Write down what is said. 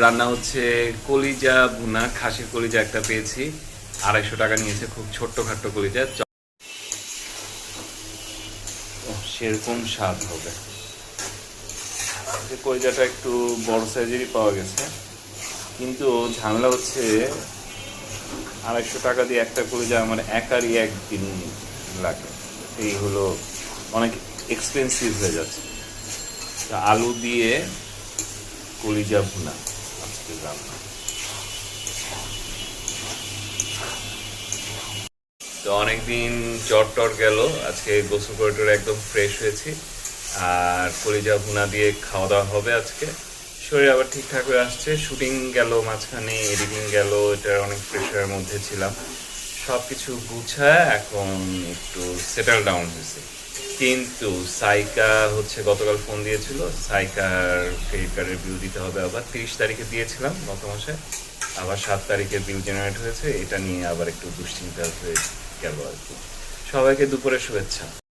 রান্না হচ্ছে কলিজা ভুনা, খাসির কলিজা একটা পেয়েছি, 250 টাকা নিয়েছে, খুব ছোট্ট খাট্ট কলিজা। সেরকম স্বাদ হবে। কলিজাটা একটু বড় সাইজেরই পাওয়া গেছে, কিন্তু ঝামেলা হচ্ছে 250 টাকা দিয়ে একটা কলিজা আমার একারই একদিন লাগে। এই হলো, অনেক এক্সপেন্সিভ হয়ে যাচ্ছে। আলু দিয়ে কলিজা ভুনা আজকে রান্না। তো অনেকদিন জ্বর টর গেল, আজকে গোসল করে টোরে একদম ফ্রেশ হয়েছি। আর কলিজা ভুনা দিয়ে খাওয়া দাওয়া হবে আজকে। শরীর আবার ঠিকঠাক হয়ে আসছে। শুটিং গেল মাঝখানে, এডিটিং গেল, এটার অনেক প্রেশারের মধ্যে ছিলাম। সব কিছু গুছায় এখন একটু সেটেল ডাউন হয়েছে। কিন্তু সাইকা হচ্ছে গতকাল ফোন দিয়েছিল, সাইকার ক্রেডিট কার্ডের বিল দিতে হবে। আবার 30 তারিখে দিয়েছিলাম গত মাসে, আবার 7 তারিখে বিল জেনারেট হয়েছে। এটা নিয়ে আবার একটু দুশ্চিন্তা হয়ে গেল আর কি। সবাইকে দুপুরে শুভেচ্ছা।